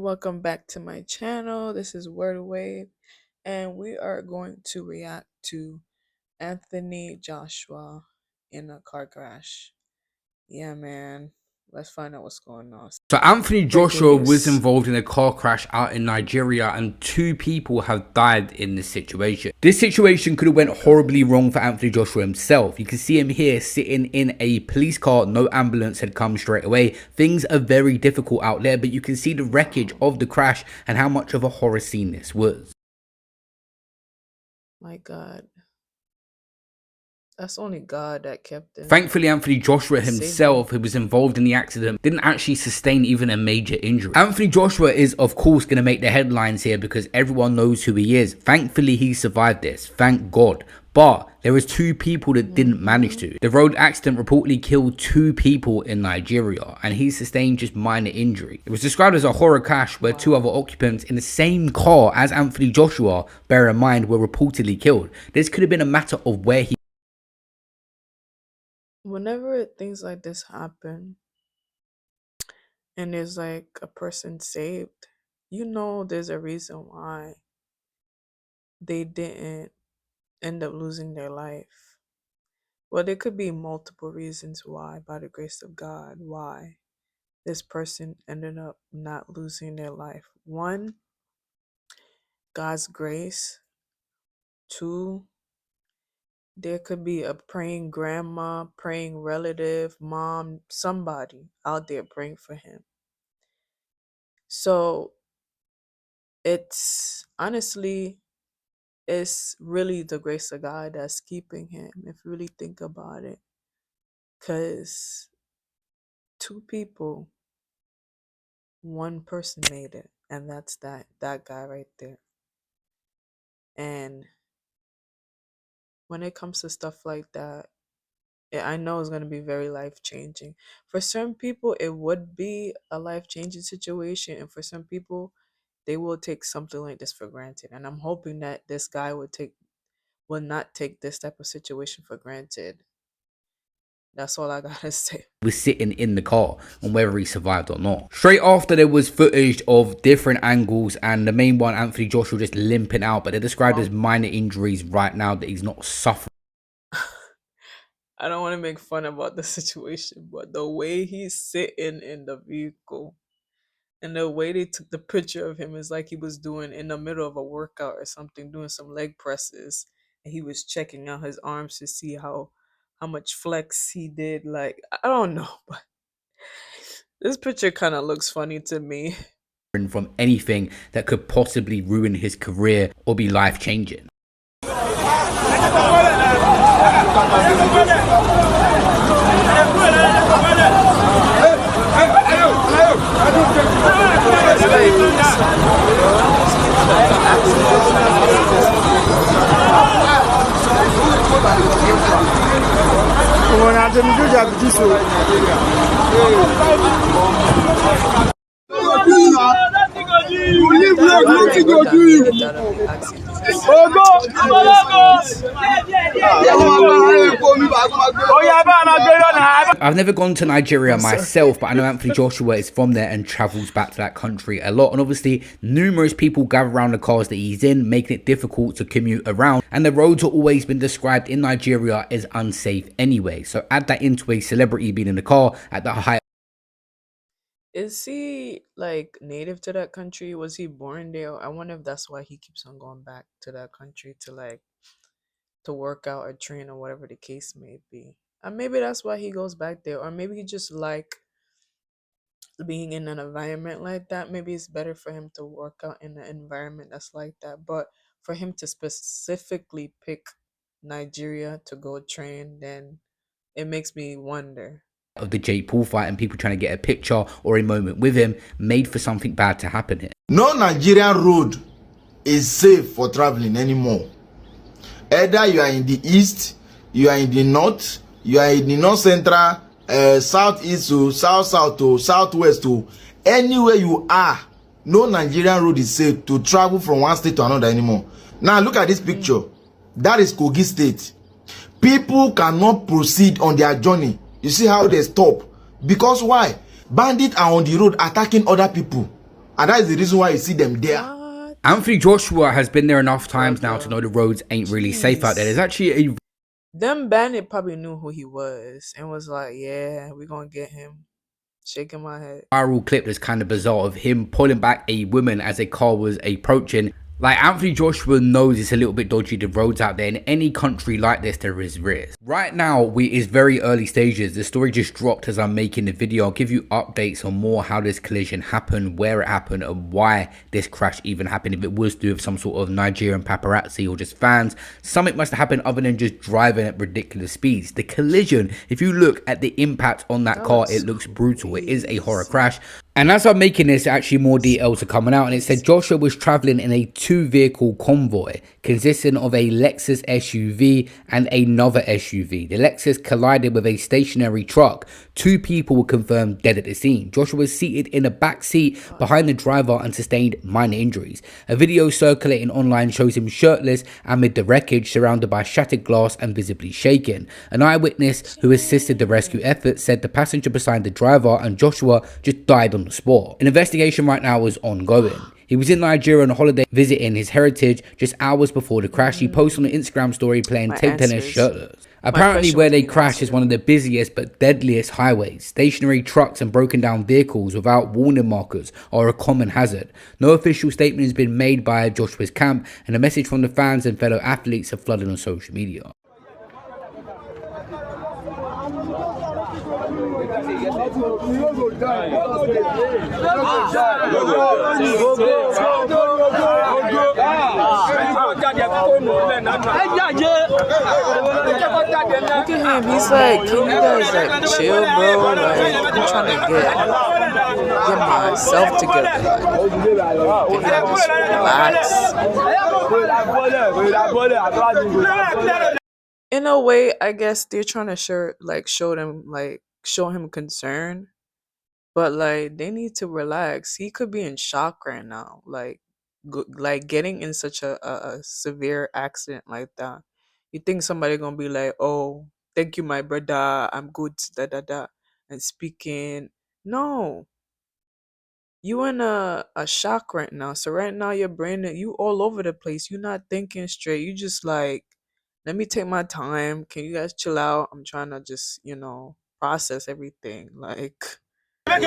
Welcome back to my channel. This is Word Wave, and we are going to react to Anthony Joshua in a car crash. Yeah, man. Let's find out what's going on. So Anthony Breaking Joshua was news. involved in a car crash out in Nigeria and 2 people have died in this situation. This situation could have went horribly wrong for Anthony Joshua himself. You can see him here sitting in a police car, no ambulance had come straight away. Things are very difficult out there, but you can see the wreckage of the crash and how much of a horror scene this was. My God. That's only God that kept him. Thankfully, Anthony Joshua himself, who was involved in the accident, didn't actually sustain even a major injury. Anthony Joshua is, of course, going to make the headlines here because everyone knows who he is. Thankfully, he survived this. Thank God. But there was 2 people that didn't manage to. The road accident reportedly killed 2 people in Nigeria and he sustained just minor injury. It was described as a horror crash where 2 other occupants in the same car as Anthony Joshua, bear in mind, were reportedly killed. This could have been a matter of where he... Whenever things like this happen and there's like a person saved, there's a reason why they didn't end up losing their life. Well, there could be multiple reasons why, by the grace of God, why this person ended up not losing their life. 1, God's grace. 2, there could be a praying grandma, praying relative, mom, somebody out there praying for him. So it's really the grace of God that's keeping him, if you really think about it. Because 2 people, 1 person made it, and that's that guy right there. And when it comes to stuff like that, I know it's going to be very life-changing. For some people, it would be a life-changing situation, and for some people, they will take something like this for granted. And I'm hoping that this guy will not take this type of situation for granted. That's all I gotta say. Was sitting in the car and whether he survived or not. Straight after, there was footage of different angles and the main one, Anthony Joshua just limping out, but they're described as minor injuries right now, that he's not suffering. I don't want to make fun about the situation, but the way he's sitting in the vehicle and the way they took the picture of him is like he was doing in the middle of a workout or something, doing some leg presses, and he was checking out his arms to see how much flex he did. Like, I don't know, but this picture kind of looks funny to me. From anything that could possibly ruin his career or be life-changing. I've never gone to Nigeria myself, but I know Anthony Joshua is from there and travels back to that country a lot. And obviously, numerous people gather around the cars that he's in, making it difficult to commute around. And the roads have always been described in Nigeria as unsafe anyway. So add that into a celebrity being in the car at the height. Is he like native to that country? Was he born there? I wonder if that's why he keeps on going back to that country to work out or train or whatever the case may be. And maybe that's why he goes back there, or maybe he just like being in an environment like that. Maybe it's better for him to work out in an environment that's like that. But for him to specifically pick Nigeria to go train, then it makes me wonder. Of the Jake Paul fight and people trying to get a picture or a moment with him made for something bad to happen here. No Nigerian road is safe for traveling anymore. Either you are in the east, you are in the north, you are in the north central, southeast to south to southwest to anywhere you are. No Nigerian road is safe to travel from one state to another anymore. Now look at this picture. That is Kogi State. People cannot proceed on their journey. You see how they stop? Because why? Bandits are on the road attacking other people. And that is the reason why you see them there. What? Anthony Joshua has been there enough times now Brother. to know the roads ain't really safe out there. There's actually a Them bandit probably knew who he was and was like, yeah, we're gonna get him. Shaking my head. viral clip that's kind of bizarre of him pulling back a woman as a car was approaching. Like, Anthony Joshua knows it's a little bit dodgy, the roads out there. In any country like this, there is risk. Right now, it's very early stages. The story just dropped as I'm making the video. I'll give you updates on more how this collision happened, where it happened, and why this crash even happened. If it was to do with some sort of Nigerian paparazzi or just fans, something must have happened other than just driving at ridiculous speeds. The collision, if you look at the impact on that car, it looks brutal. It is a horror crash. And as I'm making this, actually more details are coming out, and it said Joshua was traveling in a 2-vehicle convoy consisting of a Lexus SUV and another SUV. The Lexus collided with a stationary truck. 2 people were confirmed dead at the scene. Joshua was seated in a back seat behind the driver and sustained minor injuries. A video circulating online shows him shirtless amid the wreckage, surrounded by shattered glass and visibly shaken. An eyewitness who assisted the rescue effort said the passenger beside the driver and Joshua just died on the spot. An investigation right now is ongoing. He was in Nigeria on a holiday visiting his heritage. Just hours before the crash, he posted on an Instagram story playing table tennis shirtless. Apparently where they crashed is one of the busiest but deadliest highways. Stationary trucks and broken down vehicles without warning markers are a common hazard. No official statement has been made by Joshua's camp, and a message from the fans and fellow athletes have flooded on social media. Look at him. He's like, can you guys like chill, bro? Like, I'm trying to get myself together. Like, can I just relax? In a way, I guess they're trying to show him concern, but like they need to relax. He could be in shock right now, like getting in such a severe accident like that. You think somebody gonna be like, "Oh, thank you, my brother. I'm good." Da da da, and speaking. No, you in a shock right now. So right now, your brain, you all over the place. You're not thinking straight. You just like, let me take my time. Can you guys chill out? I'm trying to just, process everything. Like, such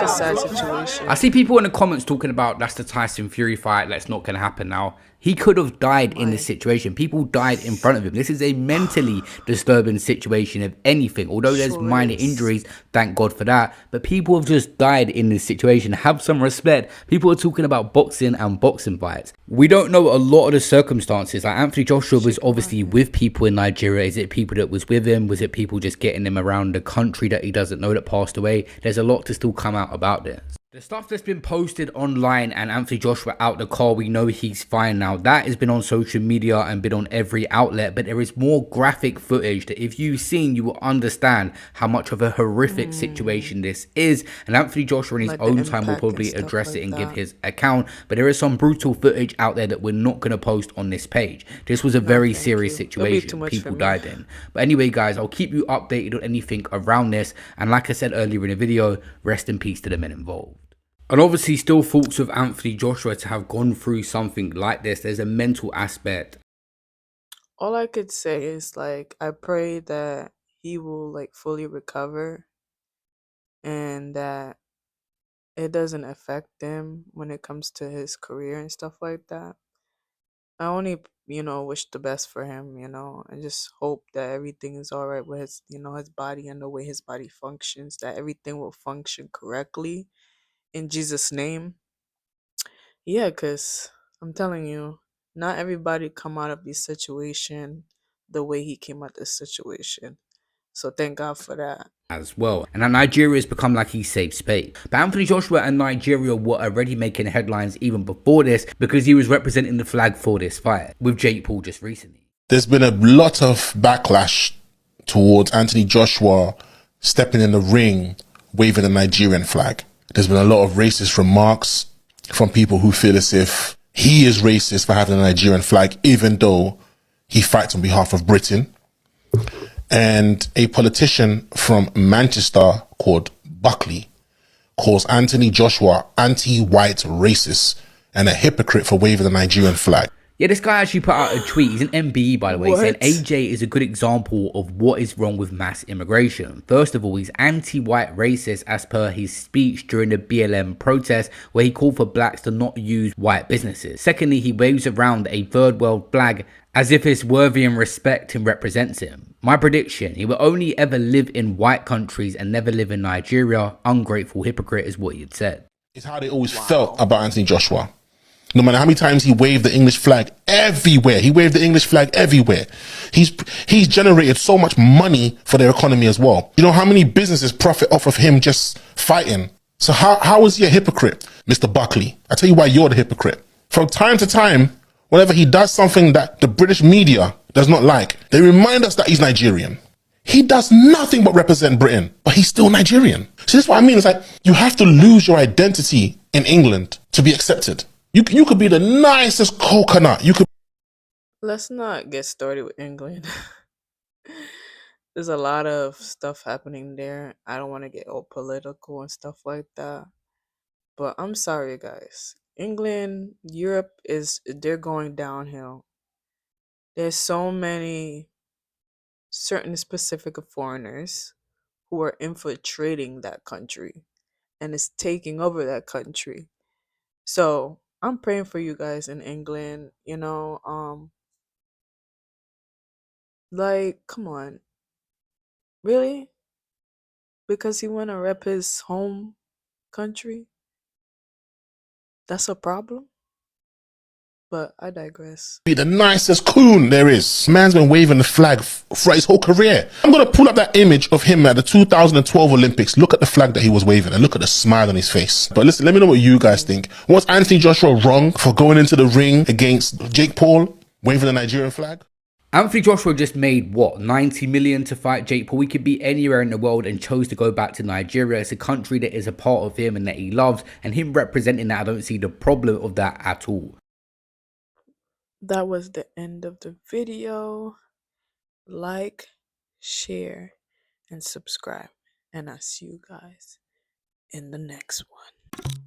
a sad situation. I see people in the comments talking about that's the Tyson Fury fight, that's not going to happen now. He could have died in this situation. People died in front of him. This is a mentally disturbing situation, if anything. Although there's minor injuries, thank God for that. But people have just died in this situation. Have some respect. People are talking about boxing and boxing fights. We don't know a lot of the circumstances. Like, Anthony Joshua was obviously with people in Nigeria. Is it people that was with him? Was it people just getting him around the country that he doesn't know that passed away? There's a lot to still come out about this. The stuff that's been posted online and Anthony Joshua out the car, we know he's fine now. That has been on social media and been on every outlet. But there is more graphic footage that if you've seen, you will understand how much of a horrific situation this is. And Anthony Joshua in his own time will probably address it and give his account. But there is some brutal footage out there that we're not going to post on this page. This was a very serious situation people died in. But anyway, guys, I'll keep you updated on anything around this. And like I said earlier in the video, rest in peace to the men involved. And obviously still thoughts of Anthony Joshua to have gone through something like this. There's a mental aspect. All I could say is like, I pray that he will like fully recover and that it doesn't affect him when it comes to his career and stuff like that. I only, wish the best for him, and just hope that everything is all right with his, his body and the way his body functions, that everything will function correctly. In Jesus' name. Yeah, because I'm telling you, not everybody come out of this situation the way he came out of this situation. So thank God for that. As well. And now Nigeria has become like his safe space. But Anthony Joshua and Nigeria were already making headlines even before this because he was representing the flag for this fight with Jake Paul just recently. There's been a lot of backlash towards Anthony Joshua stepping in the ring waving a Nigerian flag. There's been a lot of racist remarks from people who feel as if he is racist for having a Nigerian flag, even though he fights on behalf of Britain. And a politician from Manchester called Buckley calls Anthony Joshua anti-white racist and a hypocrite for waving the Nigerian flag. Yeah, this guy actually put out a tweet. He's an MBE, by the way, saying What? AJ is a good example of what is wrong with mass immigration. First of all, he's anti-white racist as per his speech during the BLM protest, where he called for blacks to not use white businesses. Secondly, he waves around a third world flag as if it's worthy and respect and represents him. My prediction, he will only ever live in white countries and never live in Nigeria. Ungrateful hypocrite is what he had said. It's how they always felt about Anthony Joshua. No matter how many times he waved the English flag everywhere. He waved the English flag everywhere. He's generated so much money for their economy as well. You know how many businesses profit off of him just fighting? So how is he a hypocrite, Mr. Buckley? I tell you why you're the hypocrite. From time to time, whenever he does something that the British media does not like, they remind us that he's Nigerian. He does nothing but represent Britain, but he's still Nigerian. So that's what I mean. It's like you have to lose your identity in England to be accepted. You could be the nicest coconut. You could. Let's not get started with England. There's a lot of stuff happening there. I don't want to get all political and stuff like that. But I'm sorry, guys. England, Europe they're going downhill. There's so many certain specific foreigners who are infiltrating that country and is taking over that country. So I'm praying for you guys in England, like, come on. Really? Because he wanna rep his home country? That's a problem? But I digress. Be the nicest coon there is. Man's been waving the flag for his whole career. I'm going to pull up that image of him at the 2012 Olympics. Look at the flag that he was waving and look at the smile on his face. But listen, let me know what you guys think. Was Anthony Joshua wrong for going into the ring against Jake Paul, waving the Nigerian flag? Anthony Joshua just made, what, 90 million to fight Jake Paul? He could be anywhere in the world and chose to go back to Nigeria. It's a country that is a part of him and that he loves. And him representing that, I don't see the problem of that at all. That was the end of the video. Like, share, and subscribe. And I'll see you guys in the next one.